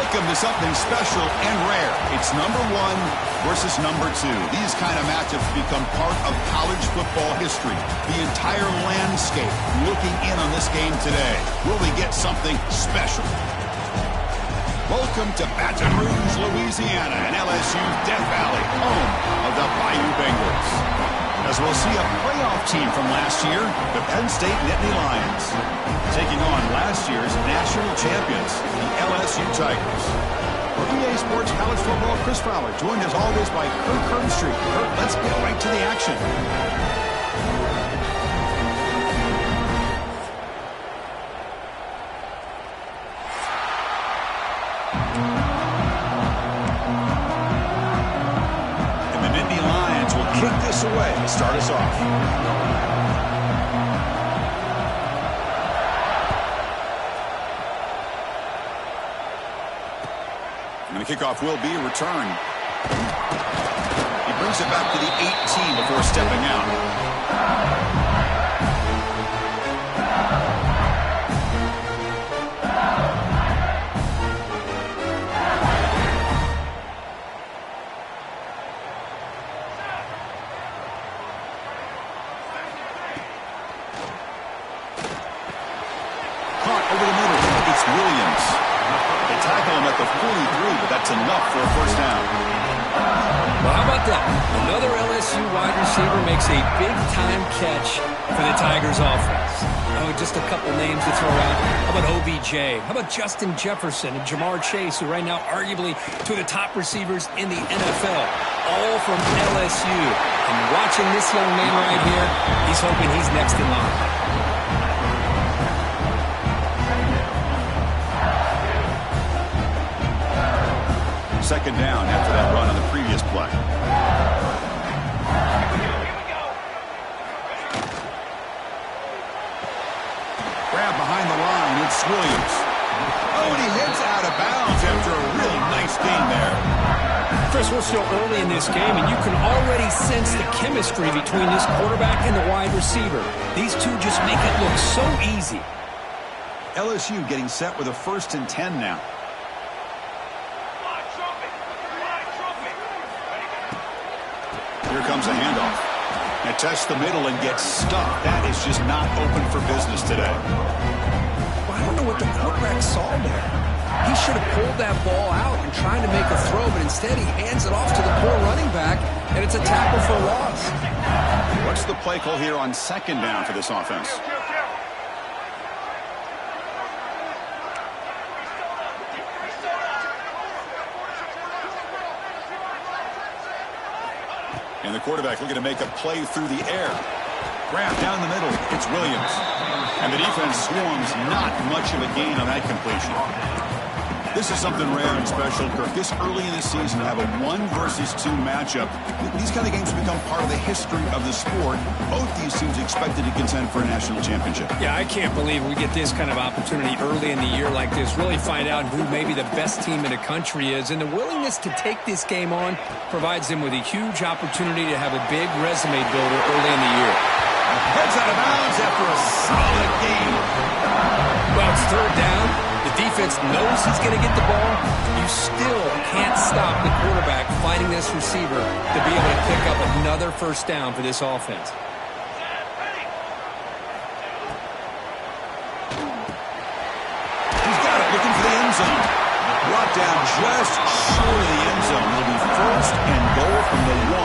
Welcome to something special and rare. It's number 1 versus number 2. These kind of matchups become part of college football history. The entire landscape looking in on this game today. Will we get something special? Welcome to Baton Rouge, Louisiana, and LSU's Death Valley, home of the Bayou Bengals. As we'll see a playoff team from last year, the Penn State Nittany Lions, taking on last year's national champions, the LSU Tigers. For EA Sports College Football, Chris Fowler, joined as always by Kurt Kernstreet. Kurt, let's get right to the action. Kick this away to start us off. And the kickoff will be a return. He brings it back to the 18 before stepping out. Williams. They tackle him at the 43, but that's enough for a first down. Well, how about that? Another LSU wide receiver makes a big-time catch for the Tigers offense. Oh, just a couple names to throw out. How about OBJ? How about Justin Jefferson and Jamar Chase, who right now arguably two of the top receivers in the NFL, all from LSU. And watching this young man right here, he's hoping he's next in line. Second down after that run on the previous play. Grab behind the line. It's Williams. Oh, and he heads out of bounds after a really nice gain there. Chris, we're still early in this game, and you can already sense the chemistry between this quarterback and the wide receiver. These two just make it look so easy. LSU getting set with a 1st and 10 now. Here comes a handoff. And tests the middle and gets stuck. That is just not open for business today. Well, I don't know what the quarterback saw there. He should have pulled that ball out and tried to make a throw, but instead he hands it off to the poor running back, and it's a tackle for a loss. What's the play call here on 2nd down for this offense? And the quarterback looking to make a play through the air. Grab down the middle. It's Williams. And the defense swarms. Not much of a gain on that completion. This is something rare and special, Kirk. This early in the season to have a 1 versus 2 matchup. These kind of games become part of the history of the sport. Both these teams expected to contend for a national championship. Yeah, I can't believe we get this kind of opportunity early in the year like this. Really find out who maybe the best team in the country is. And the willingness to take this game on provides them with a huge opportunity to have a big resume builder early in the year. Heads out of bounds after a solid game. Well, it's 3rd down. The defense knows he's going to get the ball. You still can't stop the quarterback finding this receiver to be able to pick up another 1st down for this offense. He's got it, looking for the end zone. Brought down just short of the end zone. It'll be 1st and goal from the 1.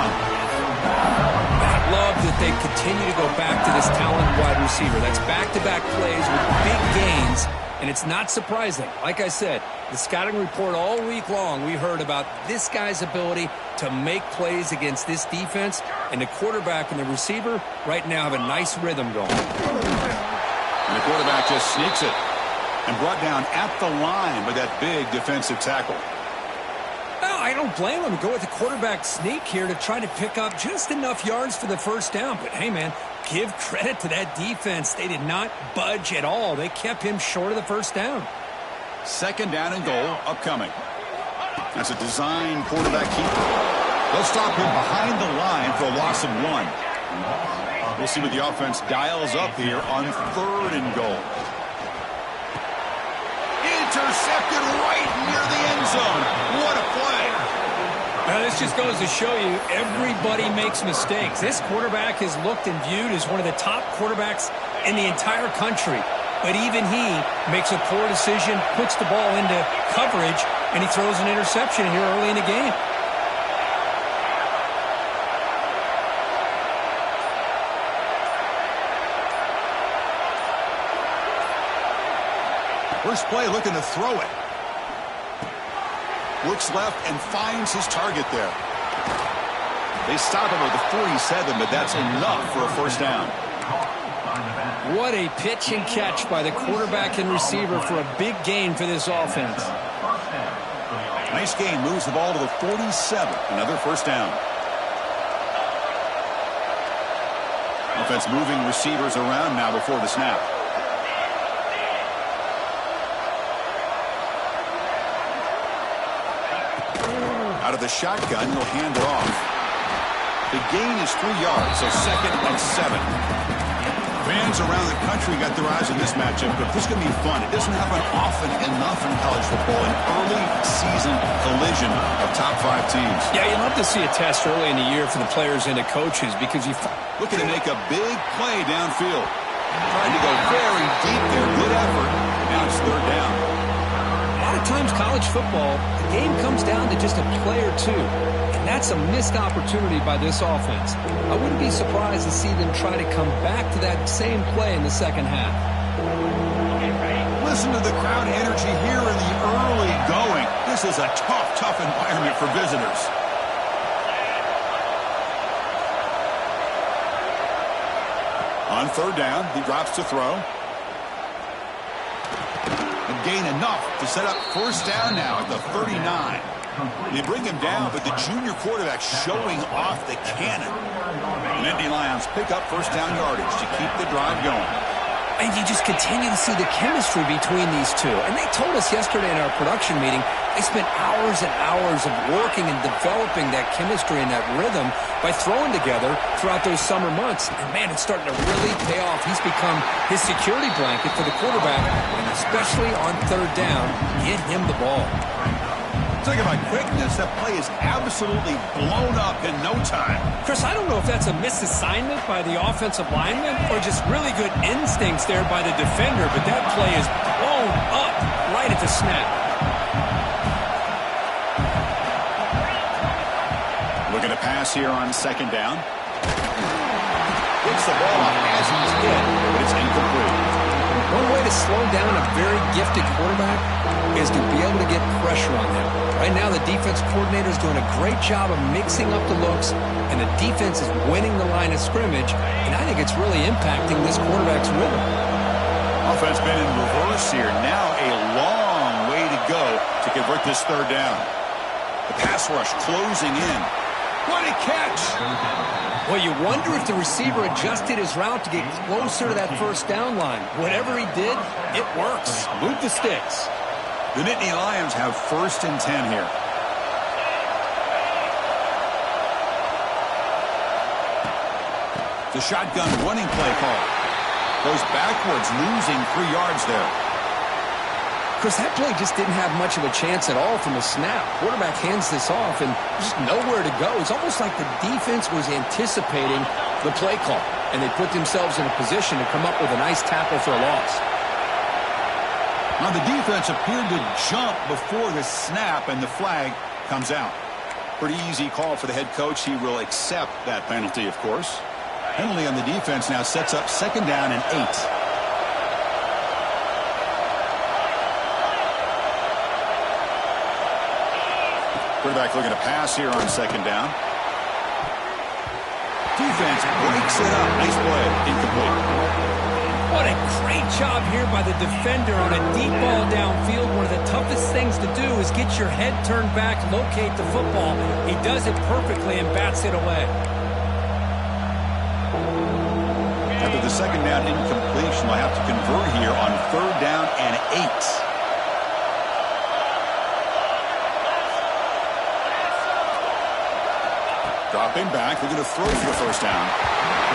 I love that they continue to go back to this talented wide receiver. That's back-to-back plays with big gains. And it's not surprising. Like I said, the scouting report all week long, we heard about this guy's ability to make plays against this defense. And the quarterback and the receiver right now have a nice rhythm going. And the quarterback just sneaks it. And brought down at the line with that big defensive tackle. Well, I don't blame him to go with the quarterback sneak here to try to pick up just enough yards for the 1st down. But, hey, man, give credit to that defense. They did not budge at all. They kept him short of the 1st down. 2nd down and goal upcoming. That's a design quarterback keeper. They'll stop him behind the line for a loss of 1. We'll see what the offense dials up here on 3rd and goal. intercepted right near the end zone. What a play. Now, this just goes to show you everybody makes mistakes. This quarterback is looked and viewed as one of the top quarterbacks in the entire country. But even he makes a poor decision, puts the ball into coverage, and he throws an interception here early in the game. First play, looking to throw it. Looks left and finds his target there. They stop him at the 47, but that's enough for a first down. What a pitch and catch by the quarterback and receiver for a big gain for this offense. Nice gain, moves the ball to the 47. Another first down. Offense moving receivers around now before the snap. Out of the shotgun, he'll hand it off. The gain is 3 yards, so 2nd and 7. Fans around the country got their eyes on this matchup, but this is going to be fun. It doesn't happen often enough in college football, an early season collision of top 5 teams. Yeah, you love to see a test early in the year for the players and the coaches because you... Looking to make a big play downfield. Trying to go very deep there. Good effort. Now it's 3rd down. A lot of times college football, the game comes down to just a play or two. And that's a missed opportunity by this offense. I wouldn't be surprised to see them try to come back to that same play in the second half. Listen to the crowd energy here in the early going. This is a tough environment for visitors. On 3rd down, he drops to throw. And gain enough to set up first down now at the 39. They bring him down, but the junior quarterback showing off the cannon. The Nittany Lions pick up first down yardage to keep the drive going. And you just continue to see the chemistry between these two. And they told us yesterday in our production meeting, they spent hours and hours of working and developing that chemistry and that rhythm by throwing together throughout those summer months. And, man, it's starting to really pay off. He's become his security blanket for the quarterback, and especially on 3rd down, get him the ball. Talking about quickness, that play is absolutely blown up in no time. Chris, I don't know if that's a misassignment by the offensive lineman or just really good instincts there by the defender, but that play is blown up right at the snap. Looking to pass here on 2nd down. Gets the ball off as he's hit, but it's incomplete. One way to slow down a very gifted quarterback is to be able to get pressure on them. Right now, the defense coordinator is doing a great job of mixing up the looks, and the defense is winning the line of scrimmage, and I think it's really impacting this quarterback's rhythm. Offense been in reverse here. Now a long way to go to convert this 3rd down. The pass rush closing in. What a catch! Well, you wonder if the receiver adjusted his route to get closer to that first down line. Whatever he did, it works. Move the sticks. The Nittany Lions have 1st and 10 here. The shotgun running play call. Goes backwards, losing 3 yards there. Chris, that play just didn't have much of a chance at all from the snap. Quarterback hands this off and just nowhere to go. It's almost like the defense was anticipating the play call, and they put themselves in a position to come up with a nice tackle for a loss. Now the defense appeared to jump before the snap, and the flag comes out. Pretty easy call for the head coach. He will accept that penalty, of course. Penalty on the defense now sets up 2nd down and 8. Quarterback looking to pass here on 2nd down. Defense breaks it up. Nice play. Incomplete. What a great job here by the defender on a deep ball downfield. One of the toughest things to do is get your head turned back, locate the football. He does it perfectly and bats it away. After the 2nd down incompletion, they'll have to convert here on 3rd down and 8. Dropping back, looking to throw for the first down.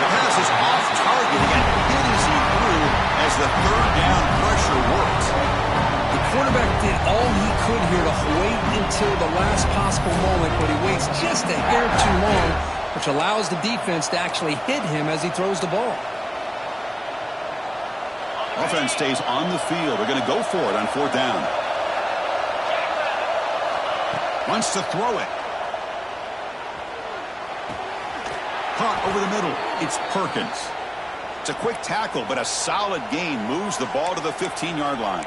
The pass is off target. He got hit as he threw as the 3rd down pressure worked. The quarterback did all he could here to wait until the last possible moment, but he waits just a hair too long, which allows the defense to actually hit him as he throws the ball. Offense stays on the field. They're going to go for it on 4th down. Wants to throw it. Caught over the middle. It's Perkins. It's a quick tackle, but a solid gain moves the ball to the 15-yard line.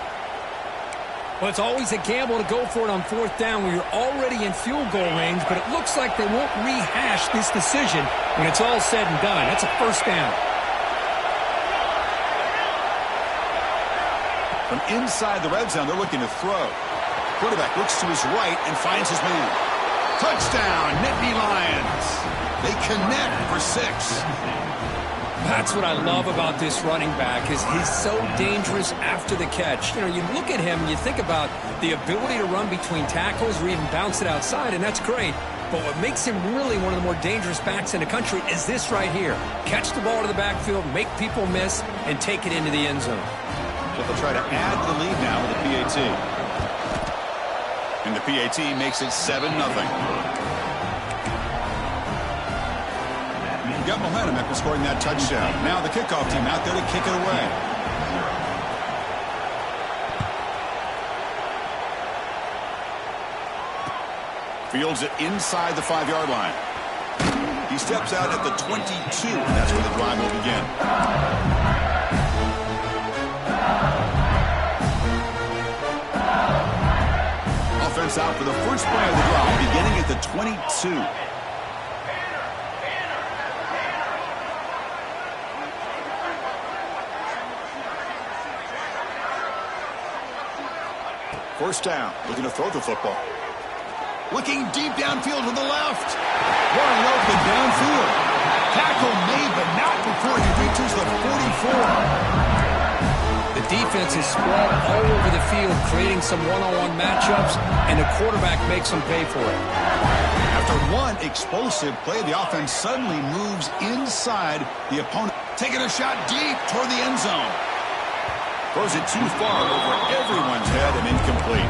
Well, it's always a gamble to go for it on 4th down where you're already in field goal range, but it looks like they won't rehash this decision when it's all said and done. That's a 1st down. From inside the red zone, they're looking to throw. Quarterback looks to his right and finds his man. Touchdown, Nittany Lions. They connect for 6. That's what I love about this running back is he's so dangerous after the catch. You know, you look at him, you think about the ability to run between tackles or even bounce it outside, and that's great. But what makes him really one of the more dangerous backs in the country is this right here. Catch the ball to the backfield, make people miss, and take it into the end zone. So they'll try to add to the lead now with the PAT. And the PAT makes it 7-0. Got momentum after scoring that touchdown. Now the kickoff team out there to kick it away. Fields it inside the 5-yard line. He steps out at the 22, and that's where the drive will begin. Offense out for the first play of the drive, beginning at the 22. First down, looking to throw the football. Looking deep downfield to the left. Wide open downfield. Tackle made, but not before he reaches the 44. The defense is spread all over the field, creating some one-on-one matchups, and the quarterback makes them pay for it. After one explosive play, the offense suddenly moves inside the opponent. Taking a shot deep toward the end zone. Throws it too far over everyone's head and incomplete.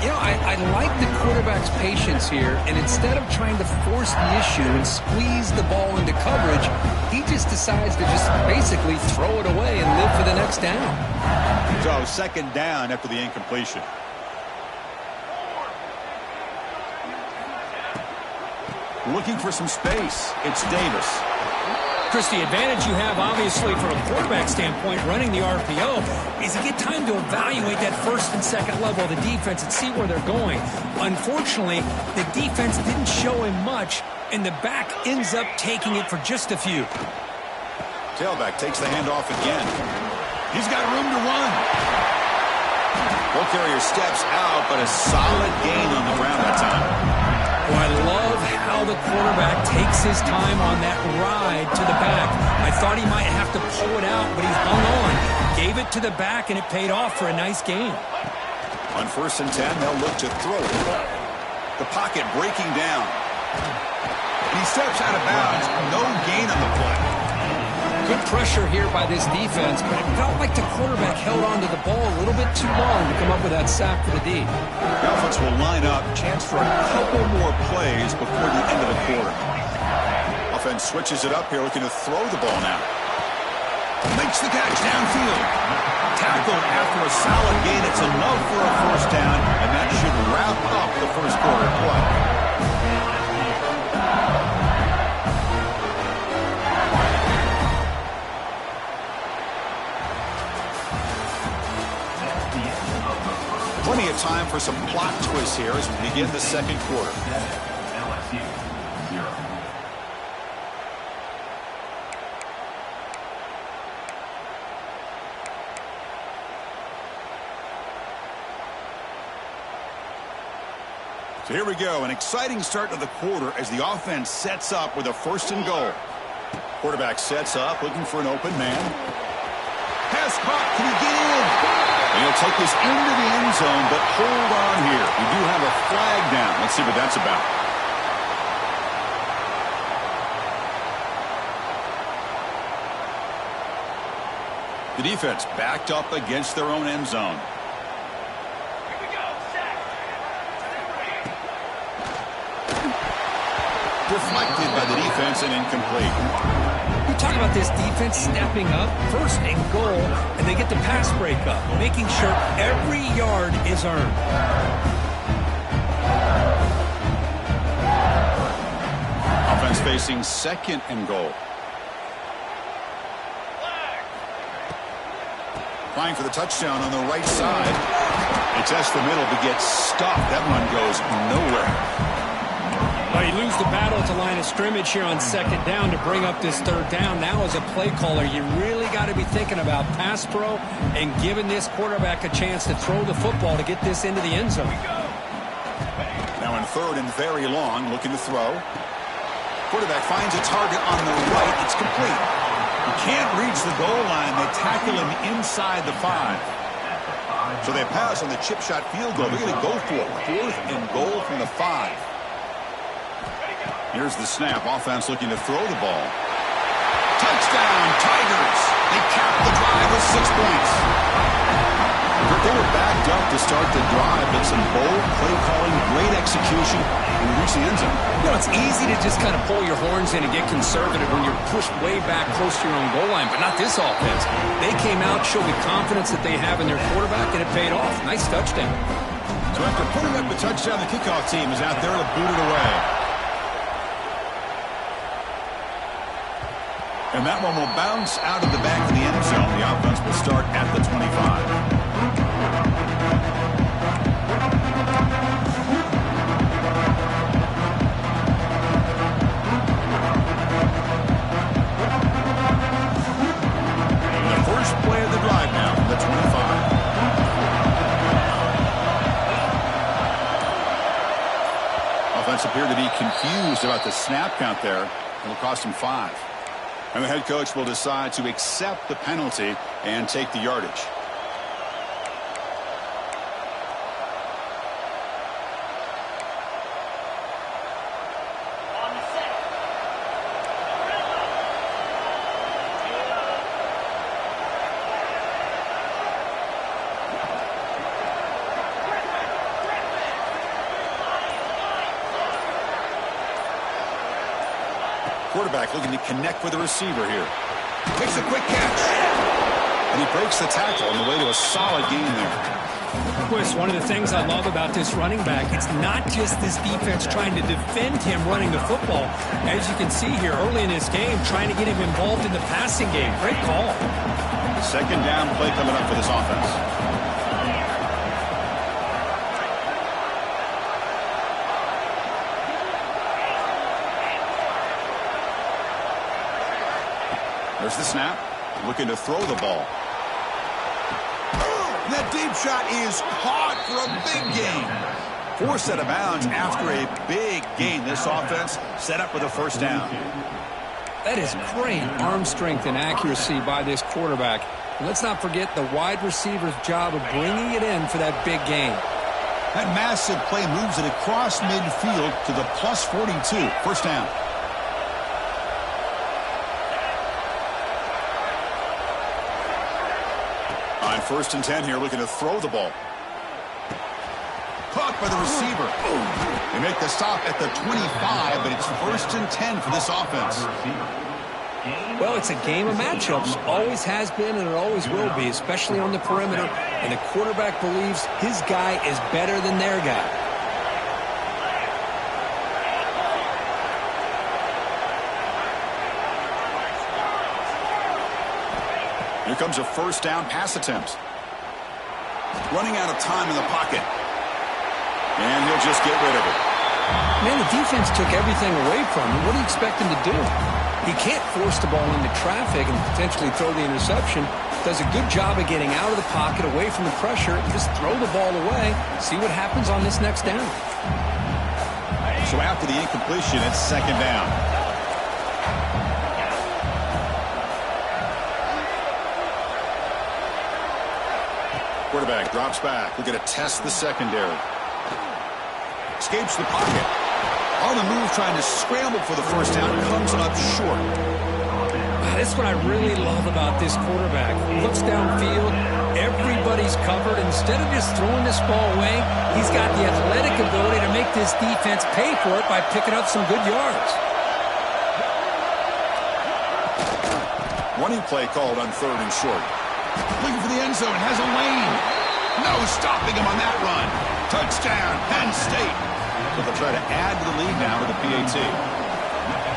You know, I like the quarterback's patience here, and instead of trying to force the issue and squeeze the ball into coverage, he just decides to just basically throw it away and live for the next down. So 2nd down after the incompletion. Looking for some space. It's Davis. Chris, the advantage you have, obviously, from a quarterback standpoint, running the RPO, is you get time to evaluate that 1st and 2nd level of the defense and see where they're going. Unfortunately, the defense didn't show him much, and the back ends up taking it for just a few. Tailback takes the handoff again. He's got room to run. Ball carrier steps out, but a solid gain on the ground that time. Well, I love how the quarterback takes his time on that ride to the back. I thought he might have to pull it out, but he hung on, gave it to the back, and it paid off for a nice gain. On 1st and 10, they'll look to throw it. The pocket breaking down. And he steps out of bounds. No gain on the play. Good pressure here by this defense, but it felt like the quarterback held onto the ball a little bit too long to come up with that sack for the D. The offense will line up. Chance for a couple more plays before the end of the quarter. Offense switches it up here, looking to throw the ball now. Makes the catch downfield. Tackled after a solid gain. It's enough for a 1st down, and that should wrap up the 1st quarter play. Plenty of time for some plot twists here as we begin the 2nd quarter. So here we go, an exciting start to the quarter as the offense sets up with a 1st and goal. Quarterback sets up, looking for an open man. Pass caught, can he get in? And he'll take this into the end zone, but hold on here. We do have a flag down. Let's see what that's about. The defense backed up against their own end zone. deflected by the defense and incomplete. You talk about this defense stepping up, 1st and goal, and they get the pass breakup, making sure every yard is earned. Offense facing 2nd and goal. Trying for the touchdown on the right side. They test the middle but get stopped. That one goes nowhere. Well, you lose the battle at the line of scrimmage here on 2nd down to bring up this 3rd down. Now as a play caller, you really got to be thinking about pass pro and giving this quarterback a chance to throw the football to get this into the end zone. Now in 3rd and very long, looking to throw. Quarterback finds a target on the right. It's complete. He can't reach the goal line. They tackle him inside the 5. So they pass on the chip shot field goal. They're going to go for it. 4th and goal from the 5. Here's the snap. Offense looking to throw the ball. Touchdown, Tigers. They cap the drive with 6 points. They were backed up to start the drive, but some bold play calling, great execution, and we reach the end zone. You know, it's easy to just kind of pull your horns in and get conservative when you're pushed way back close to your own goal line, but not this offense. They came out, showed the confidence that they have in their quarterback, and it paid off. Nice touchdown. So after putting up the touchdown, the kickoff team is out there to boot it away. And that one will bounce out of the back of the end zone. The offense will start at the 25. Play of the drive now from the 25. Offense appeared to be confused about the snap count there. It'll cost him 5. And the head coach will decide to accept the penalty and take the yardage. Quarterback looking to connect with the receiver here. Makes a quick catch. And he breaks the tackle on the way to a solid gain there. Chris, one of the things I love about this running back, it's not just this defense trying to defend him running the football. As you can see here early in this game, trying to get him involved in the passing game. Great call. 2nd down play coming up for this offense. There's the snap. Looking to throw the ball. That deep shot is caught for a big gain. Forced out of bounds after a big gain. This offense set up with a 1st down. That is great arm strength and accuracy by this quarterback. And let's not forget the wide receiver's job of bringing it in for that big gain. That massive play moves it across midfield to the plus 42. 1st down. On 1st and 10 here, looking to throw the ball. Caught by the receiver. They make the stop at the 25, but it's 1st and 10 for this offense. Well, it's a game of matchups. Always has been and it always will be, especially on the perimeter. And the quarterback believes his guy is better than their guy. Here comes a 1st down pass attempt. Running out of time in the pocket. And he'll just get rid of it. Man, the defense took everything away from him. What do you expect him to do? He can't force the ball into traffic and potentially throw the interception. Does a good job of getting out of the pocket, away from the pressure. Just throw the ball away. See what happens on this next down. So after the incompletion, it's 2nd down. Quarterback drops back. We're going to test the secondary. Escapes the pocket. On the move, trying to scramble for the 1st down. Comes up short. This is what I really love about this quarterback. Looks downfield, everybody's covered. Instead of just throwing this ball away, he's got the athletic ability to make this defense pay for it by picking up some good yards. Running play called on 3rd and short. Looking for the end zone, has a lane. No stopping him on that run. Touchdown, Penn State. But they'll try to add to the lead now with the PAT.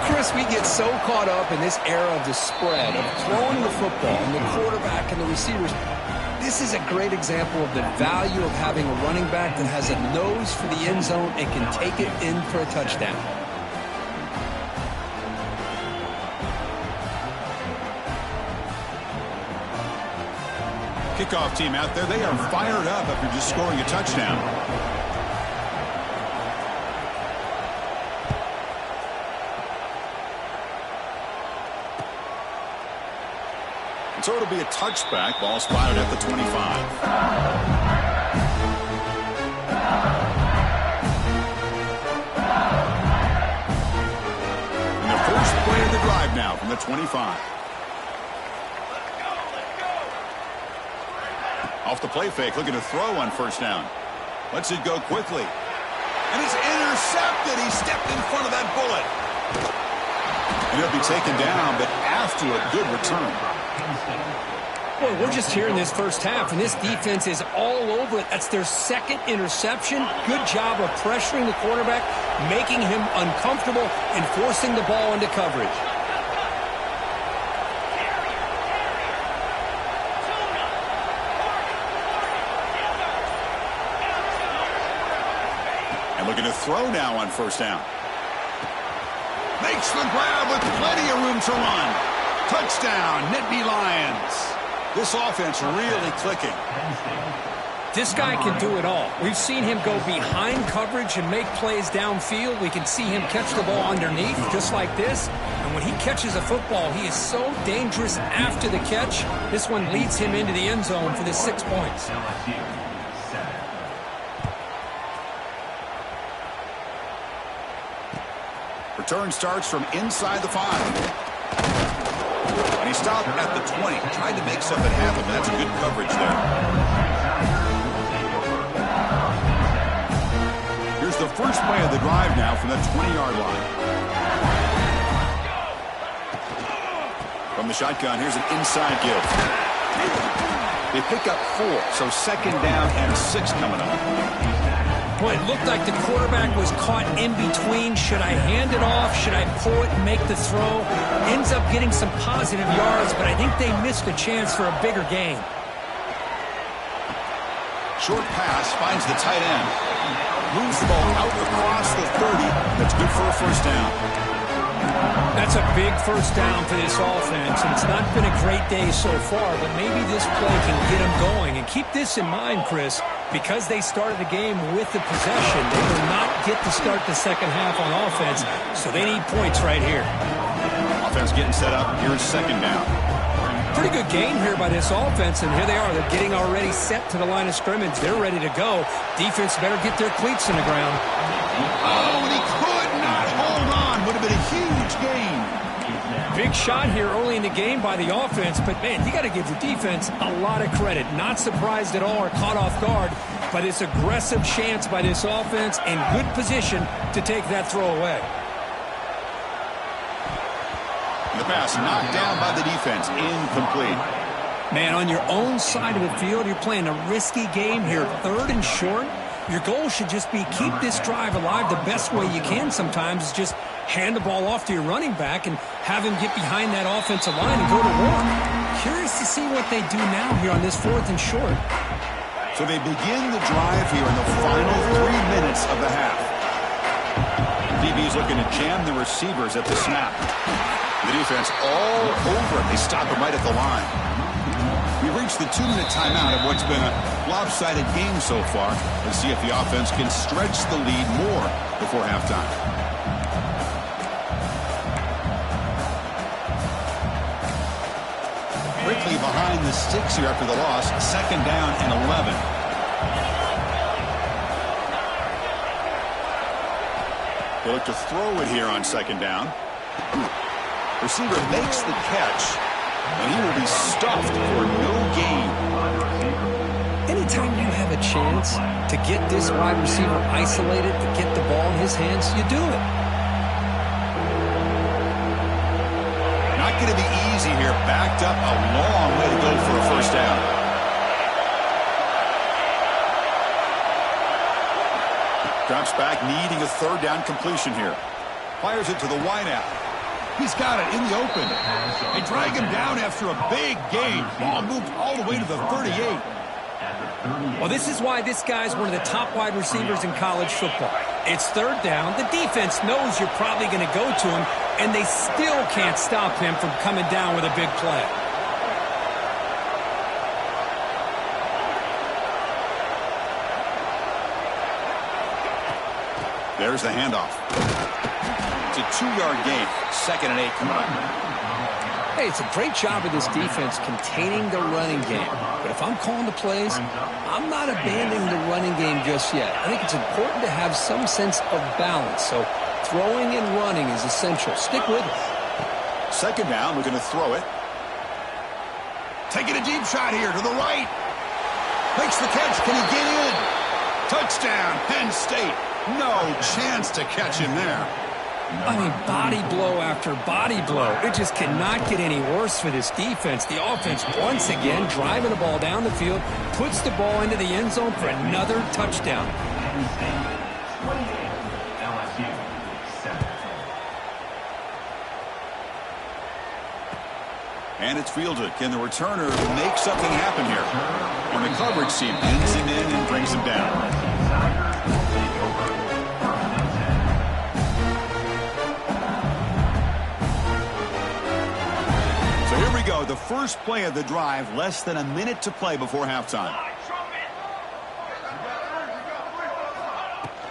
Chris, we get so caught up in this era of the spread, of throwing the football, and the quarterback and the receivers. This is a great example of the value of having a running back that has a nose for the end zone and can take it in for a touchdown. Kickoff team out there, they are fired up after just scoring a touchdown. So it'll be a touchback. Ball spotted at the 25. And the first play of the drive now from the 25. Off the play fake, looking to throw on 1st down. Lets it go quickly. And it's intercepted. He stepped in front of that bullet. And he'll be taken down, but after a good return. Well, we're just here in this first half, and this defense is all over it. That's their 2nd interception. Good job of pressuring the quarterback, making him uncomfortable, and forcing the ball into coverage. And looking to throw now on 1st down. Makes the grab with plenty of room to run. Touchdown, Nittany Lions. This offense really clicking. This guy can do it all. We've seen him go behind coverage and make plays downfield. We can see him catch the ball underneath, just like this. And when he catches a football, he is so dangerous after the catch. This one leads him into the end zone for the 6 points. Return starts from inside the 5. And he stopped at the 20. Tried to make something happen. That's good coverage there. Here's the first play of the drive now from the 20-yard line. From the shotgun, here's an inside give. They pick up 4, so 2nd down and 6 coming up. Boy, it looked like the quarterback was caught in between. Should I hand it off? Should I pull it and make the throw? Ends up getting some positive yards, but I think they missed a chance for a bigger gain. Short pass finds the tight end. Moves the ball out across the 30. That's good for a 1st down. That's a big 1st down for this offense, and it's not been a great day so far, but maybe this play can get them going. And keep this in mind, Chris, because they started the game with the possession, they will not get to start the 2nd half on offense, so they need points right here. Offense getting set up. Here's 2nd down. Pretty good game here by this offense, and here they are. They're getting already set to the line of scrimmage. They're ready to go. Defense better get their cleats in the ground. Oh, and he could not hold on. Would have been a huge gain. Big shot here early in the game by the offense, but, man, you got to give the defense a lot of credit. Not surprised at all or caught off guard, but it's aggressive chance by this offense in good position to take that throw away. The pass knocked down by the defense. Incomplete. Man, on your own side of the field, you're playing a risky game here. 3rd and short. Your goal should just be keep this drive alive the best way you can sometimes is just hand the ball off to your running back and have him get behind that offensive line and go to work. Curious to see what they do now here on this 4th and short. So they begin the drive here in the final 3 minutes of the half. DB's looking to jam the receivers at the snap. The defense all over it. They stop him right at the line. We reached the 2-minute timeout of what's been a lopsided game so far. Let's see if the offense can stretch the lead more before halftime. Quickly behind the sticks here after the loss. 2nd down and 11. They look to throw it here on 2nd down. Receiver makes the catch, and he will be stuffed for no gain. Anytime you have a chance to get this wide receiver isolated, to get the ball in his hands, you do it. Not going to be easy here. Backed up a long way to go for a first down. Drops back, needing a third down completion here. Fires it to the wideout. He's got it in the open. They drag him down after a big gain. Ball moved all the way to the 38. Well, this is why this guy's one of the top wide receivers in college football. It's third down. The defense knows you're probably going to go to him, and they still can't stop him from coming down with a big play. There's the handoff. It's a 2-yard gain. 2nd and 8 coming up. Hey, it's a great job of this defense containing the running game. But if I'm calling the plays, I'm not abandoning the running game just yet. I think it's important to have some sense of balance. So throwing and running is essential. Stick with it. 2nd down, looking to throw it. Taking a deep shot here to the right. Makes the catch. Can he get in? Touchdown, Penn State. No chance to catch him there. I mean, body blow after body blow. It just cannot get any worse for this defense. The offense, once again, driving the ball down the field, puts the ball into the end zone for another touchdown. And it's fielded. Can the returner make something happen here? And the coverage team pins him in and brings him down. Here we go, the first play of the drive, less than a minute to play before halftime.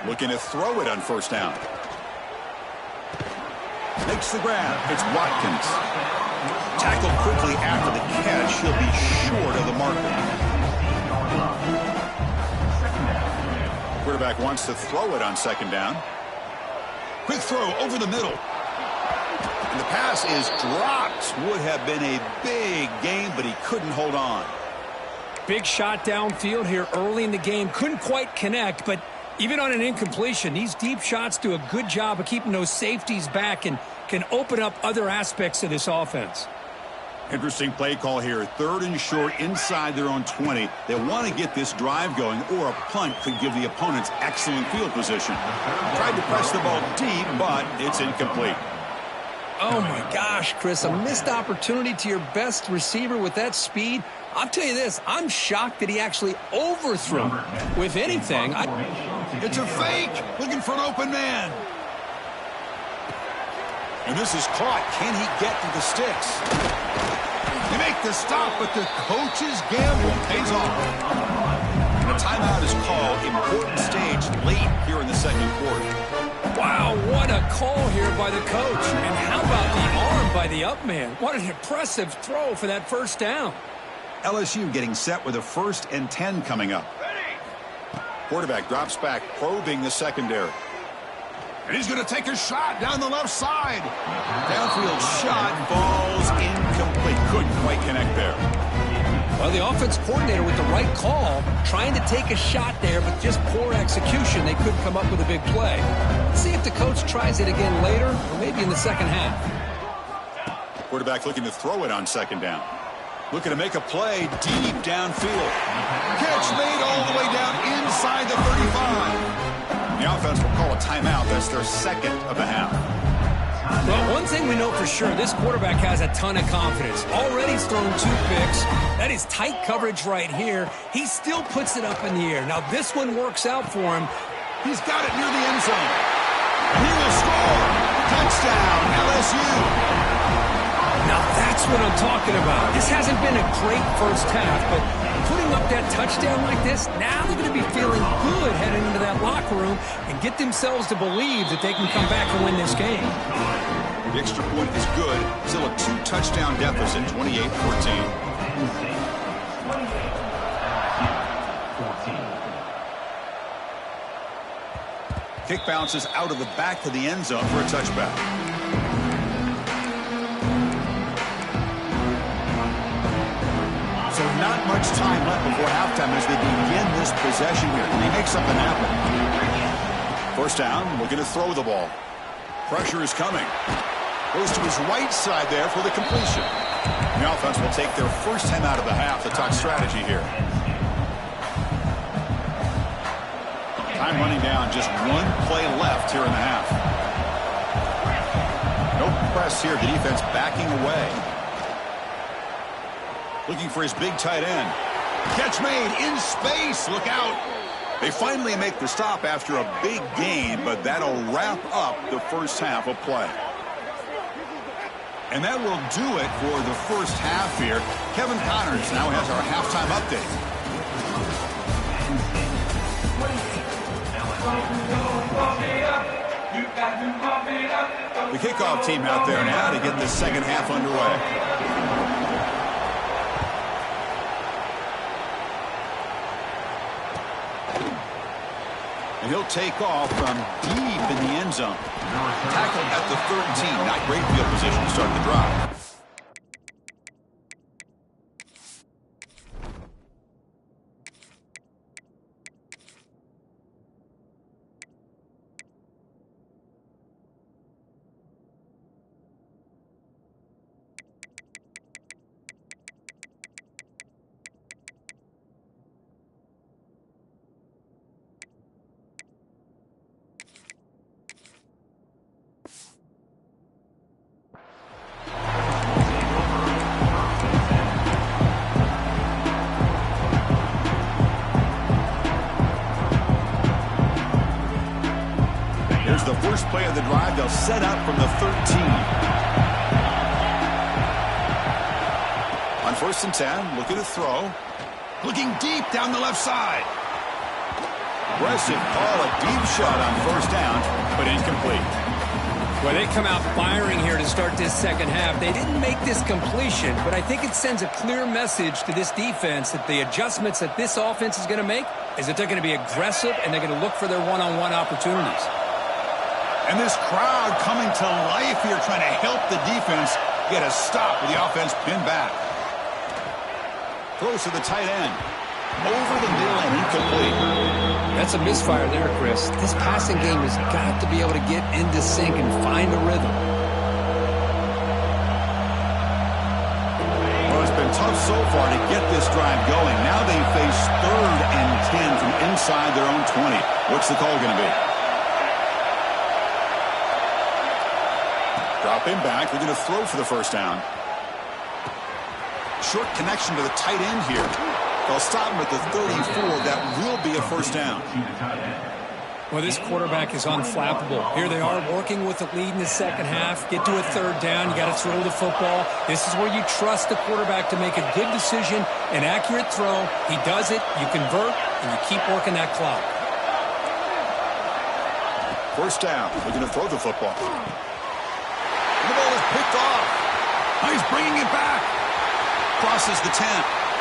Looking to throw it on first down. Makes the grab. It's Watkins. Tackled quickly after the catch. He'll be short of the marker. Quarterback wants to throw it on 2nd down. Quick throw over the middle. And the pass is dropped. Would have been a big gain, but he couldn't hold on. Big shot downfield here early in the game. Couldn't quite connect, but even on an incompletion, these deep shots do a good job of keeping those safeties back and can open up other aspects of this offense. Interesting play call here. 3rd and short inside their own 20. They want to get this drive going, or a punt could give the opponents excellent field position. Tried to press the ball deep, but it's incomplete. Oh, my gosh, Chris, a missed opportunity to your best receiver with that speed. I'll tell you this, I'm shocked that he actually overthrew. With anything, It's a fake, looking for an open man. And this is caught. Can he get to the sticks? They make the stop, but the coach's gamble pays off. And a timeout is called. Important stage late here in the 2nd quarter. Wow, what a call here by the coach. And how about the arm by the up man? What an impressive throw for that first down. LSU getting set with a 1st and 10 coming up. Quarterback drops back, probing the secondary. And he's going to take a shot down the left side. Downfield shot falls incomplete. Couldn't quite connect there. Well, the offense coordinator with the right call, trying to take a shot there, but just poor execution. They couldn't come up with a big play. Let's see if the coach tries it again later, or maybe in the second half. Quarterback looking to throw it on 2nd down. Looking to make a play deep downfield. Catch made all the way down inside the 35. The offense will call a timeout. That's their 2nd of the half. Well, one thing we know for sure, this quarterback has a ton of confidence. Already he's thrown 2 picks. That is tight coverage right here. He still puts it up in the air. Now, this one works out for him. He's got it near the end zone. He will score. Touchdown, LSU. Now, that's what I'm talking about. This hasn't been a great first half, but putting up that touchdown like this, now they're going to be feeling good heading into that locker room and get themselves to believe that they can come back and win this game. The extra point is good. Still a 2-touchdown deficit, 28-14. Kick bounces out of the back of the end zone for a touchback. So not much time left before halftime as they begin this possession here. Can they make something happen? First down, looking to throw the ball. Pressure is coming. Goes to his right side there for the completion. The offense will take their first time out of the half to talk strategy here. Time running down, just one play left here in the half. No press here, the defense backing away. Looking for his big tight end. Catch made in space, look out. They finally make the stop after a big gain, but that'll wrap up the first half of play. And that will do it for the first half here. Kevin Connors now has our halftime update. The kickoff team out there now to get the second half underway. And he'll take off from deep in the end zone. Tackle at the 13. Not great field position to start the drive. The first play of the drive, they'll set up from the 13. On 1st and 10, looking to throw. Looking deep down the left side. Aggressive call, a deep shot on 1st down, but incomplete. Well, they come out firing here to start this second half. They didn't make this completion, but I think it sends a clear message to this defense that the adjustments that this offense is going to make is that they're going to be aggressive and they're going to look for their one-on-one opportunities. And this crowd coming to life here, trying to help the defense get a stop with the offense pinned back. Throws to the tight end. Over the middle and incomplete. That's a misfire there, Chris. This passing game has got to be able to get into sync and find a rhythm. Well, it's been tough so far to get this drive going. Now they face 3rd and 10 from inside their own 20. What's the call going to be? Drop him back. They're going to throw for the first down. Short connection to the tight end here. They'll stop him at the 34. That will be a first down. Well, this quarterback is unflappable. Here they are working with the lead in the second half. Get to a 3rd down. You got to throw the football. This is where you trust the quarterback to make a good decision, an accurate throw. He does it. You convert, and you keep working that clock. First down. They're going to throw the football. The ball is picked off. Now he's bringing it back. Crosses the 10.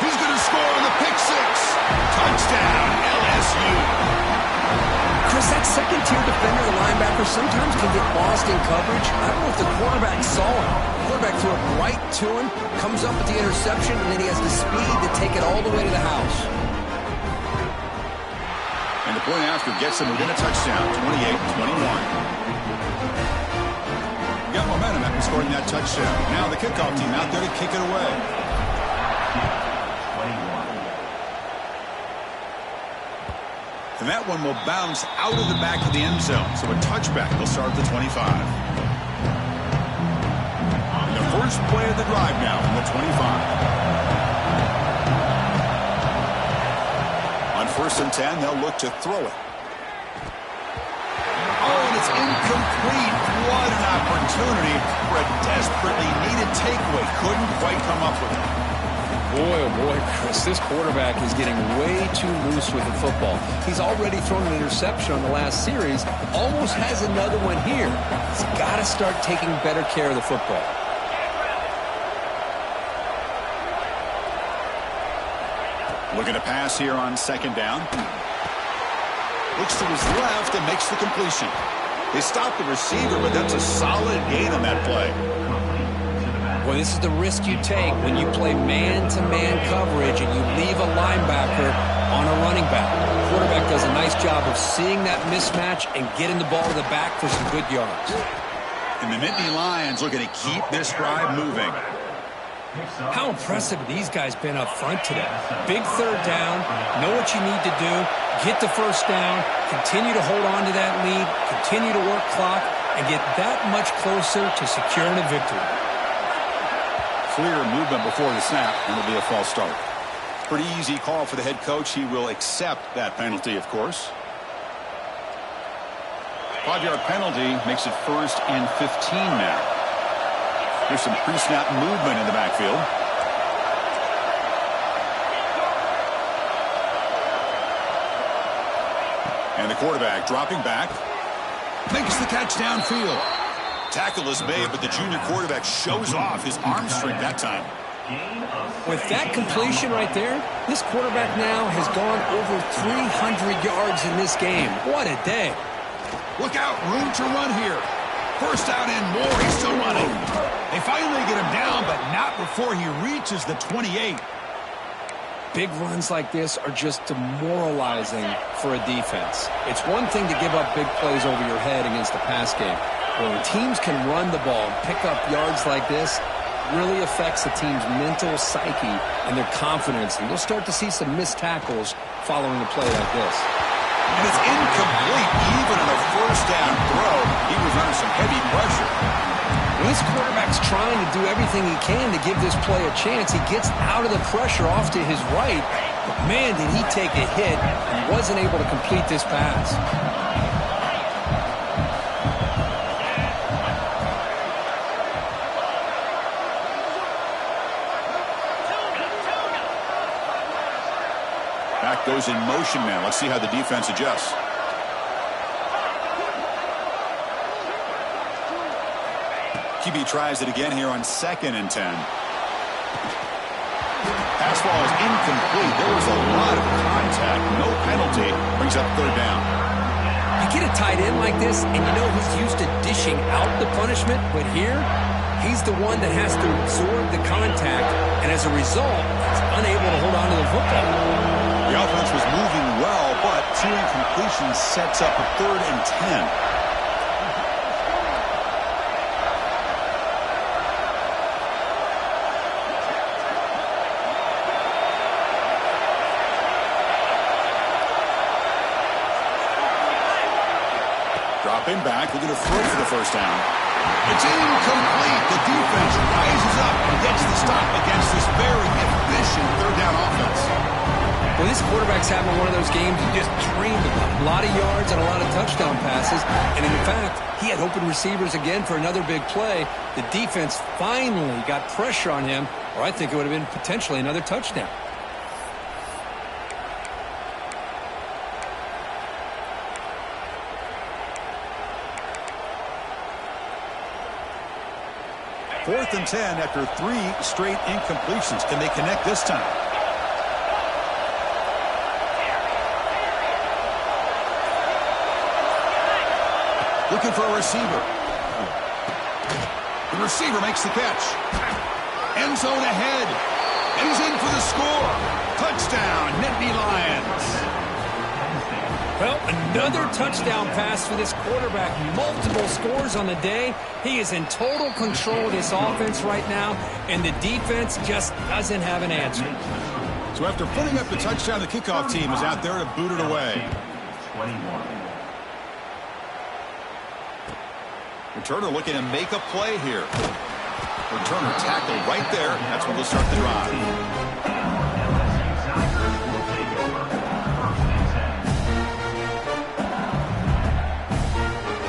He's going to score on the pick 6. Touchdown, LSU. Chris, that second-tier defender, the linebacker, sometimes can get lost in coverage. I don't know if the quarterback saw him. The quarterback threw it right to him, comes up with the interception, and then he has the speed to take it all the way to the house. And the point after gets him within a touchdown, 28-21. Got momentum after scoring that touchdown. Now the kickoff team out there to kick it away. And that one will bounce out of the back of the end zone. So a touchback will start at the 25. And the first play of the drive now from the 25. On 1st and 10, they'll look to throw it. Oh, and it's incomplete. What an opportunity for a desperately needed takeaway. Couldn't quite come up with it. Boy, oh boy, Chris, this quarterback is getting way too loose with the football. He's already thrown an interception on the last series. Almost has another one here. He's got to start taking better care of the football. Looking to pass here on 2nd down. Looks to his left and makes the completion. They stopped the receiver, but that's a solid gain on that play. Well, this is the risk you take when you play man-to-man coverage and you leave a linebacker on a running back. The quarterback does a nice job of seeing that mismatch and getting the ball to the back for some good yards. And the Nittany Lions looking to keep this drive moving. How impressive these guys been up front today. Big third down, know what you need to do, get the first down, continue to hold on to that lead, continue to work clock, and get that much closer to securing a victory. Clear movement before the snap, and it'll be a false start. Pretty easy call for the head coach. He will accept that penalty, of course. 5-yard penalty makes it 1st and 15 now. Here's some pre-snap movement in the backfield. And the quarterback dropping back. Makes the catch downfield. Tackle is made, but the junior quarterback shows off his arm strength that time. With that completion right there, this quarterback now has gone over 300 yards in this game. What a day. Look out, room to run here. First out and more, he's still running. They finally get him down, but not before he reaches the 28. Big runs like this are just demoralizing for a defense. It's one thing to give up big plays over your head against the pass game. When teams can run the ball and pick up yards like this, it really affects the team's mental psyche and their confidence. And you'll start to see some missed tackles following a play like this. And it's incomplete. Even on a first down throw, he was under some heavy pressure. When this quarterback's trying to do everything he can to give this play a chance, he gets out of the pressure off to his right. But man, did he take a hit and wasn't able to complete this pass. Back goes in motion now. Let's see how the defense adjusts. QB tries it again here on 2nd and 10. Pass ball is incomplete. There was a lot of contact. No penalty. Brings up 3rd down. You get a tight end like this, and you know he's used to dishing out the punishment, but here, he's the one that has to absorb the contact, and as a result, he's unable to hold on to the football. The offense was moving well, but 2 incompletions sets up a 3rd and 10. Dropping back, looking to throw for the first down. It's incomplete. The defense rises up and gets the stop against this very efficient 3rd down offense. Well, this quarterback's having one of those games you just dreamed about. A lot of yards and a lot of touchdown passes. And in fact, he had open receivers again for another big play. The defense finally got pressure on him, or I think it would have been potentially another touchdown. Fourth and 10 after 3 straight incompletions. Can they connect this time? Looking for a receiver. The receiver makes the catch. End zone ahead. And he's in for the score. Touchdown, Nittany Lions. Well, another touchdown pass for this quarterback. Multiple scores on the day. He is in total control of this offense right now, and the defense just doesn't have an answer. So after putting up the touchdown, the kickoff team is out there to boot it away. Returner looking to make a play here. Returner tackled right there. That's when they'll start the drive.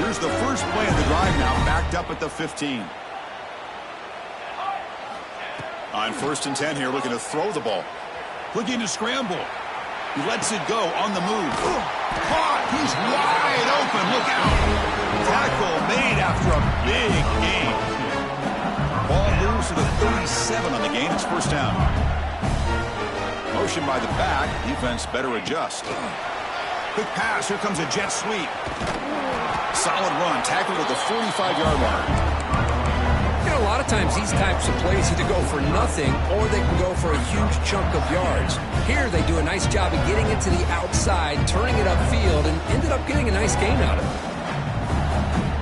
Here's the first play of the drive now, backed up at the 15. On 1st and 10 here, looking to throw the ball. Looking to scramble. He lets it go on the move. Caught! He's wide open. Look out! Tackle made after a big gain. Ball moves to the 37 on the gain. It's 1st down. Motion by the back. Defense better adjust. Quick pass. Here comes a jet sweep. Solid run. Tackled at the 45-yard line. You know, know, a lot of times these types of plays either go for nothing or they can go for a huge chunk of yards. Here they do a nice job of getting it to the outside, turning it upfield, and ended up getting a nice gain out of it.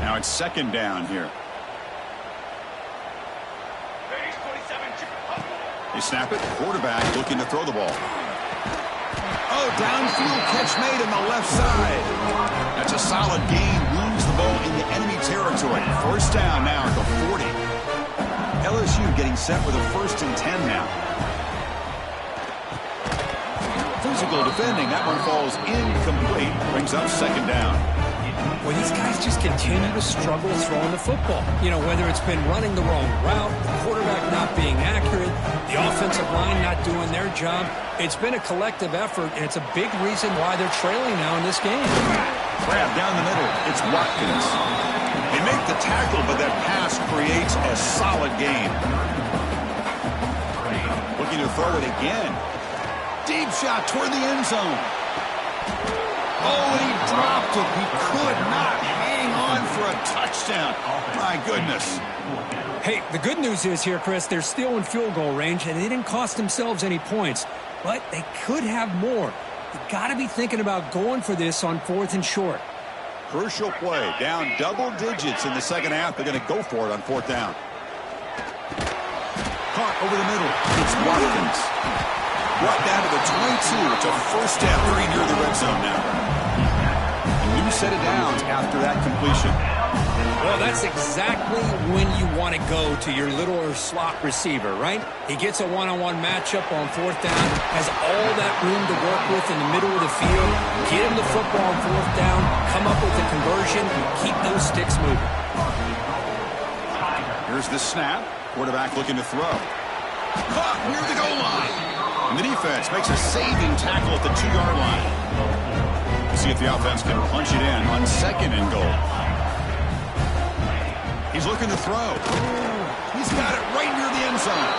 Now it's second down here. They snap it. Quarterback looking to throw the ball. Oh, downfield catch made on the left side. That's a solid gain. Moves the ball into enemy territory. First down now at the 40. LSU getting set with a 1st and 10 now. Physical defending. That one falls incomplete. Brings up second down. Well, these guys just continue to struggle throwing the football. You know, whether it's been running the wrong route, the quarterback not being accurate, the offensive line not doing their job. It's been a collective effort, and it's a big reason why they're trailing now in this game. Grab down the middle. It's Watkins. They make the tackle, but that pass creates a solid gain. Looking to throw it again. Deep shot toward the end zone. Oh, and he dropped it. He could not hang on for a touchdown. My goodness. Hey, the good news is here, Chris, they're still in field goal range, and they didn't cost themselves any points. But they could have more. You got to be thinking about going for this on 4th and short. Crucial play. Down double digits in the second half. They're going to go for it on 4th down. Caught over the middle. It's Watkins. Brought down to the 22. It's a first down. Very near the red zone now. A new set of downs after that completion. Well, that's exactly when you want to go to your littler slot receiver, right? He gets a one-on-one matchup on 4th down, has all that room to work with in the middle of the field. Get him the football on 4th down, come up with a conversion, and keep those sticks moving. Here's the snap. Quarterback looking to throw. Caught near the goal line. And the defense makes a saving tackle at the 2-yard line. See if the offense can punch it in on 2nd and goal. He's looking to throw. He's got it right near the end zone.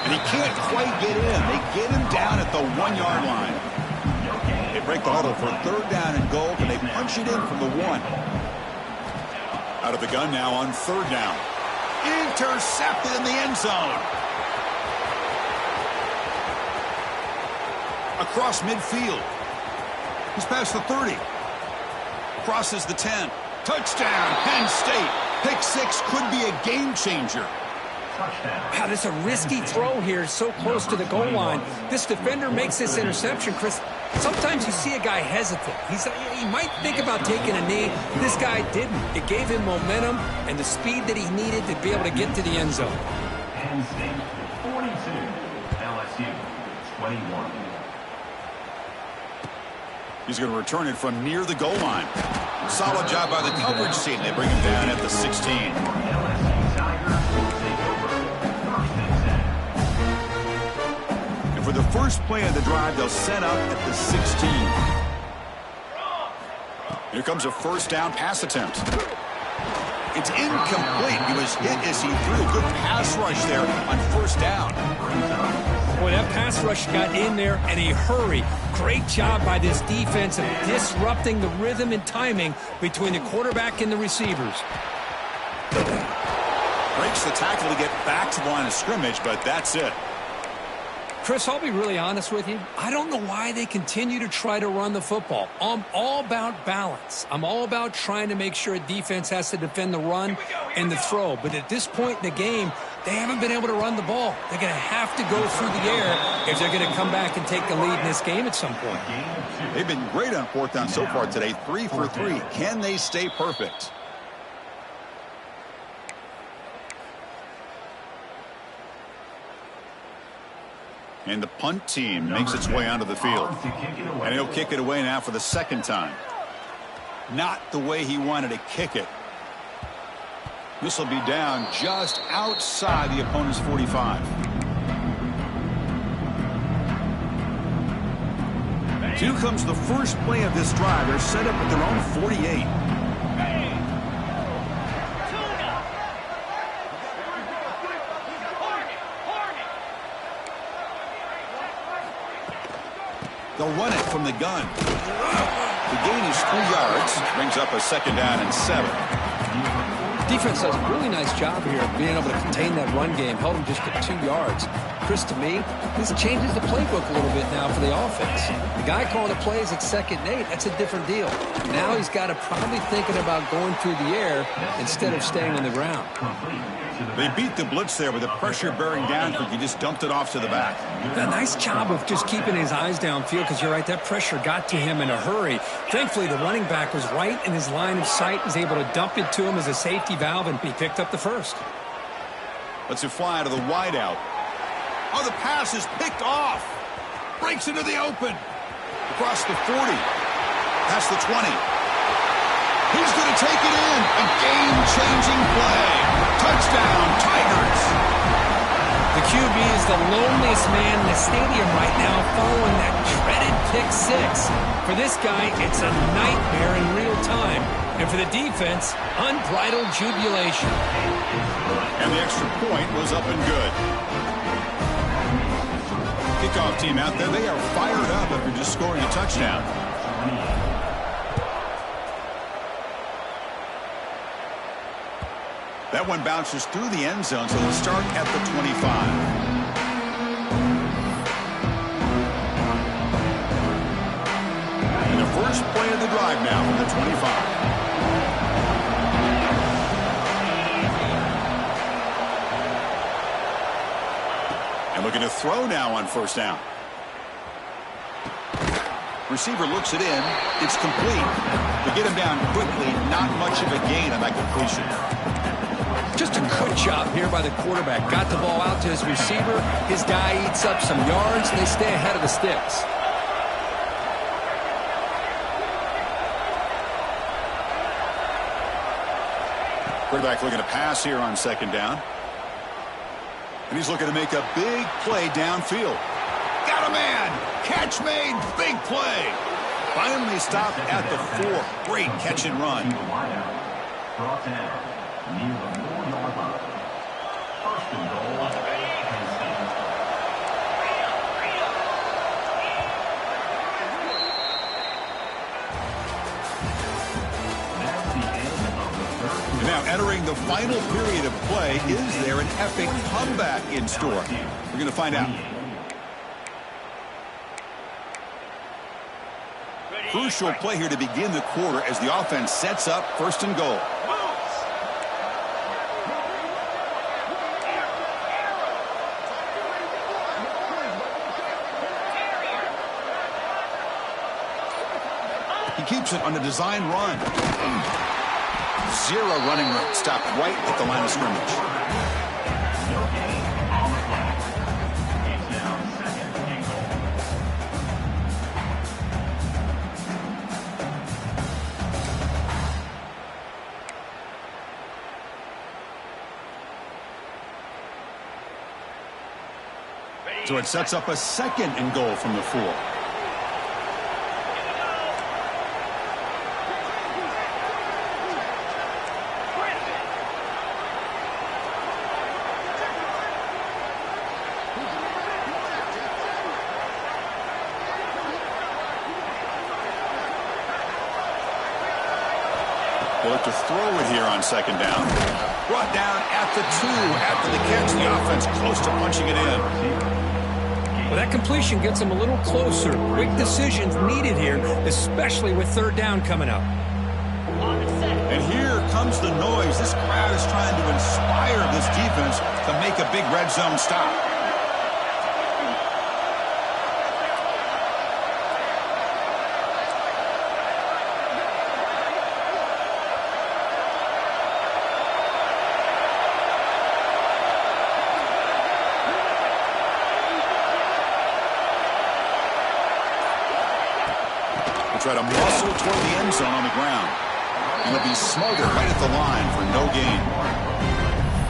And he can't quite get in. They get him down at the 1-yard line. They break the huddle for 3rd down and goal, and they punch it in from the 1. Out of the gun now on 3rd down. Intercepted in the end zone. Across midfield. He's past the 30. Crosses the 10. Touchdown, Penn State. Pick 6 could be a game changer. Wow, this is a risky throw here, so close to the goal line. This defender makes this interception, Chris. Sometimes you see a guy hesitant. He might think about taking a knee. This guy didn't. It gave him momentum and the speed that he needed to be able to get to the end zone. Penn State 42, LSU 21. He's going to return it from near the goal line. Solid job by the coverage team. They bring him down at the 16. And for the first play of the drive, they'll set up at the 16. Here comes a 1st down pass attempt. It's incomplete. He was hit as he threw. Good pass rush there on 1st down. Boy, that pass rush got in there in a hurry. Great job by this defense of disrupting the rhythm and timing between the quarterback and the receivers. Breaks the tackle to get back to the line of scrimmage, but that's it. Chris, I'll be really honest with you. I don't know why they continue to try to run the football. I'm all about balance. I'm all about trying to make sure a defense has to defend the run and the throw. But at this point in the game, they haven't been able to run the ball. They're going to have to go through the air if they're going to come back and take the lead in this game at some point. They've been great on 4th down so far today. 3 for 3. Can they stay perfect? And the punt team makes its way onto the field. And he'll kick it away now for the 2nd time. Not the way he wanted to kick it. This will be down just outside the opponent's 45. Here comes the first play of this drive. They're set up at their own 48. They'll run it from the gun. The gain is 3 yards. Brings up a 2nd down and 7. Defense does a really nice job here of being able to contain that run game. Held him just to 2 yards. Chris, to me, this changes the playbook a little bit now for the offense. The guy calling the plays at 2nd and 8, that's a different deal. Now he's got to probably thinking about going through the air instead of staying on the ground. They beat the blitz there with the pressure bearing down. He just dumped it off to the back. A nice job of just keeping his eyes downfield, because you're right, that pressure got to him in a hurry. Thankfully, the running back was right in his line of sight, was able to dump it to him as a safety valve, and he picked up the first. Let's it fly to the wideout. Oh, the pass is picked off. Breaks into the open. Across the 40. Past the 20. He's going to take it in. A game-changing play. Touchdown, Tigers. The QB is the loneliest man in the stadium right now following that dreaded pick 6. For this guy, it's a nightmare in real time. And for the defense, unbridled jubilation. And the extra point was up and good. Kickoff team out there, they are fired up after just scoring a touchdown. That one bounces through the end zone, so they'll start at the 25. And the first play of the drive now from the 25. And looking to throw now on first down. Receiver looks it in. It's complete. To get him down quickly, not much of a gain on that completion. Just a good job here by the quarterback. Got the ball out to his receiver. His guy eats up some yards, and they stay ahead of the sticks. Quarterback looking to pass here on 2nd down. And he's looking to make a big play downfield. Got a man. Catch made. Big play. Finally stopped at the 4. Great catch and run. Brought down near the 4-yard line. First and goal. Penn State. That's the end of the third. And now entering the final period of play, is there an epic comeback in store? We're going to find out. Crucial play here to begin the quarter as the offense sets up 1st and goal. He keeps it on a design run. 0 running room. Stopped right at the line of scrimmage. No gain on the play. It's now 2nd and goal. So it sets up a 2nd and goal from the 4. They look to throw it here on 2nd down. Brought down at the 2 after the catch. The offense close to punching it in. Well, that completion gets them a little closer. Quick decisions needed here, especially with 3rd down coming up. And here comes the noise. This crowd is trying to inspire this defense to make a big red zone stop. Try to muscle toward the end zone on the ground. And he'll be smothered right at the line for no gain.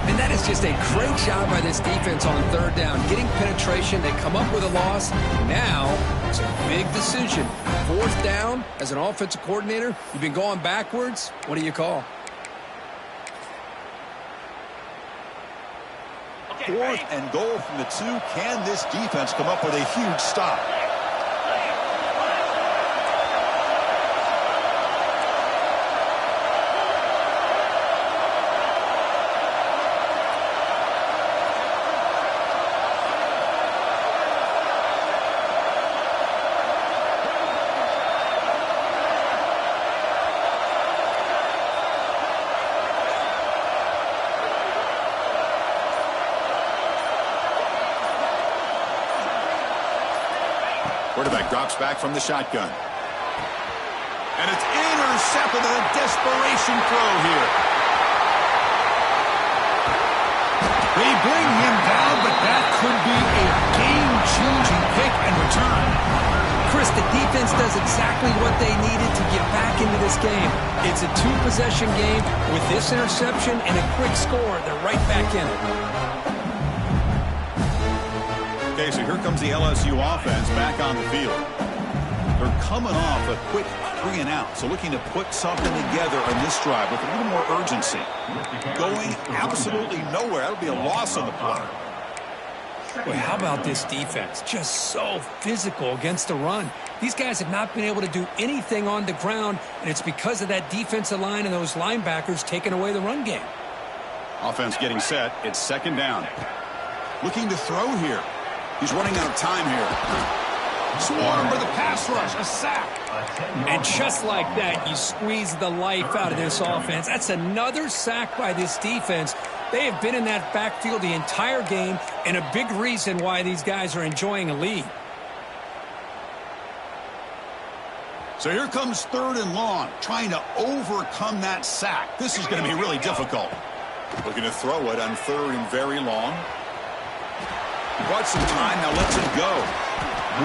And that is just a great job by this defense on 3rd down. Getting penetration, they come up with a loss. Now, it's a big decision. 4th down, as an offensive coordinator, you've been going backwards. What do you call? 4th and goal from the 2. Can this defense come up with a huge stop? Quarterback drops back from the shotgun. And it's intercepted in a desperation throw here. They bring him down, but that could be a game-changing pick and return. Chris, the defense does exactly what they needed to get back into this game. It's a two-possession game. With this interception and a quick score, they're right back in it. Okay, so here comes the LSU offense back on the field. They're coming off a quick 3-and-out, so looking to put something together on this drive with a little more urgency. Going absolutely nowhere. That'll be a loss on the play. Boy, how about this defense? Just so physical against the run. These guys have not been able to do anything on the ground, and it's because of that defensive line and those linebackers taking away the run game. Offense getting set. It's second down. Looking to throw here. He's running out of time here. Swarm for the pass rush. A sack. And just like that, you squeeze the life out of this offense. That's another sack by this defense. They have been in that backfield the entire game, and a big reason why these guys are enjoying a lead. So here comes 3rd and long, trying to overcome that sack. This is going to be really difficult. Looking to throw it on 3rd and very long. Brought some time, now lets it go.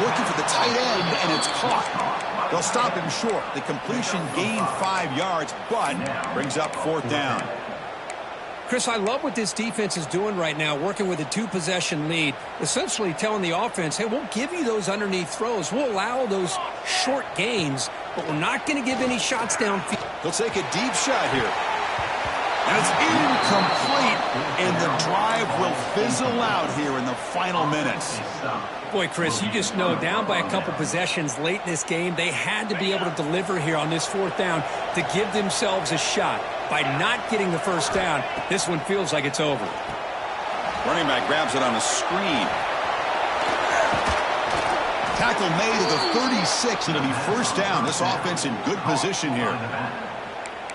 Looking for the tight end, and it's caught. They'll stop him short. The completion gained 5 yards, but brings up 4th down. Chris, I love what this defense is doing right now, working with a two-possession lead, essentially telling the offense, hey, we'll give you those underneath throws. We'll allow those short gains, but we're not going to give any shots downfield. He'll take a deep shot here. And it's incomplete, and the drive will fizzle out here in the final minutes. Boy, Chris, you just know down by a couple possessions late in this game, they had to be able to deliver here on this 4th down to give themselves a shot. By not getting the first down, this one feels like it's over. Running back grabs it on a screen. Tackle made at the 36. It'll be first down. This offense in good position here.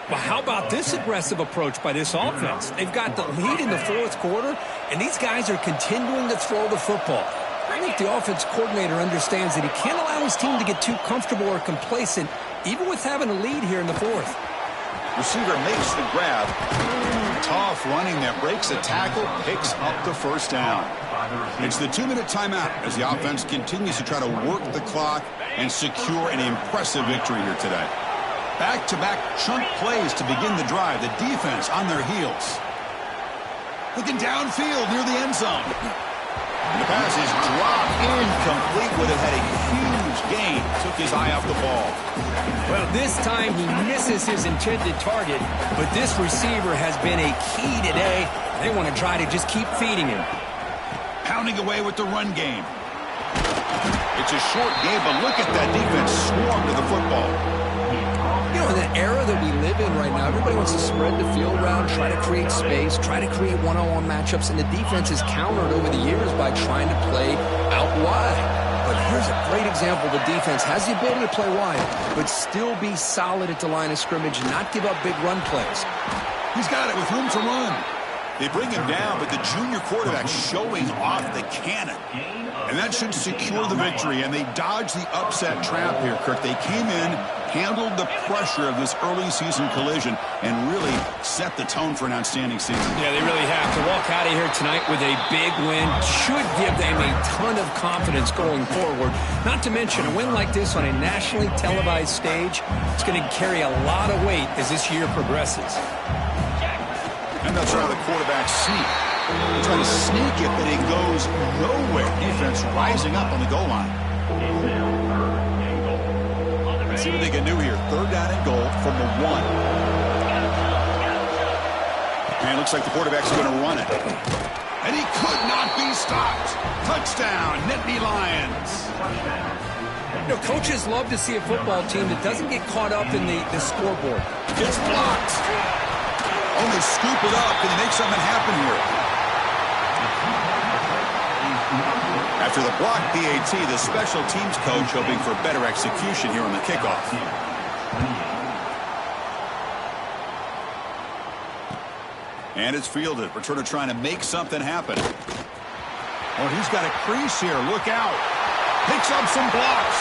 Well, how about this aggressive approach by this offense? They've got the lead in the 4th quarter, and these guys are continuing to throw the football. I think the offense coordinator understands that he can't allow his team to get too comfortable or complacent, even with having a lead here in the 4th. Receiver makes the grab. Tough running there. Breaks a tackle. Picks up the first down. It's the 2-minute timeout as the offense continues to try to work the clock and secure an impressive victory here today. Back-to-back chunk plays to begin the drive. The defense on their heels. Looking downfield near the end zone. And the pass is dropped incomplete. Would have had a huge gain. Took his eye off the ball. Well, this time he misses his intended target, but this receiver has been a key today. They want to try to just keep feeding him. Pounding away with the run game. It's a short game, but look at that defense swarm to the football. You know, in the era that we live in right now, everybody wants to spread the field around, try to create space, try to create one-on-one matchups, and the defense has countered over the years by trying to play out wide. But here's a great example. The defense has the ability to play wide, but still be solid at the line of scrimmage and not give up big run plays. He's got it with room to run. They bring him down, but the junior quarterback showing off the cannon. And that should secure the victory, and they dodged the upset trap here, Kirk. They came in, handled the pressure of this early season collision, and really set the tone for an outstanding season. Yeah, they really have. To walk out of here tonight with a big win should give them a ton of confidence going forward. Not to mention, a win like this on a nationally televised stage, it's going to carry a lot of weight as this year progresses. And they'll try the quarterback sneak. They try to sneak it, but it goes nowhere. Defense rising up on the goal line. Let's see what they can do here. 3rd down and goal from the 1. And it looks like the quarterback's going to run it. And he could not be stopped. Touchdown, Nittany Lions. You know, coaches love to see a football team that doesn't get caught up in the scoreboard. It's blocked. Oh, they scoop it up. Can they make something happen here? After the block PAT, the special teams coach hoping for better execution here on the kickoff. And it's fielded. Returner trying to make something happen. Oh, he's got a crease here. Look out. Picks up some blocks.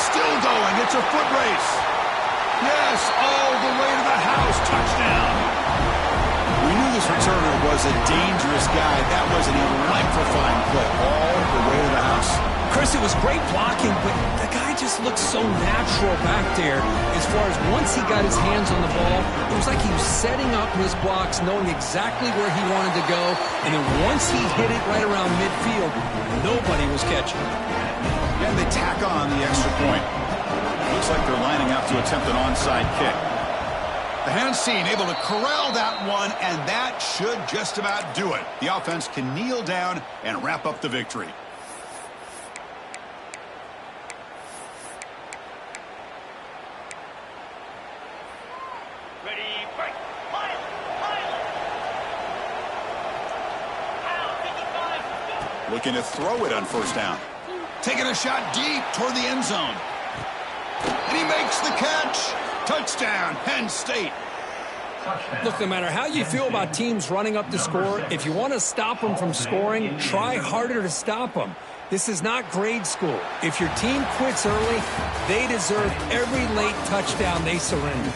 Still going. It's a foot race. Yes, all the way to the house. Touchdown. We knew this returner was a dangerous guy. That was an electrifying play. All the way to the house. Chris, it was great blocking, but the guy just looked so natural back there as far as once he got his hands on the ball, it was like he was setting up his blocks, knowing exactly where he wanted to go, and then once he hit it right around midfield, nobody was catching it. And they tack on the extra point. Looks like they're lining up to attempt an onside kick. The hands seen, able to corral that one, and that should just about do it. The offense can kneel down and wrap up the victory. Looking to throw it on first down. Taking a shot deep toward the end zone. And he makes the catch. Touchdown, Penn State. Look, no matter how you feel about teams running up the score, if you want to stop them from scoring, try harder to stop them. This is not grade school. If your team quits early, they deserve every late touchdown they surrender.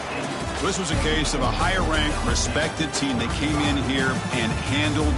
This was a case of a higher-ranked, respected team that came in here and handled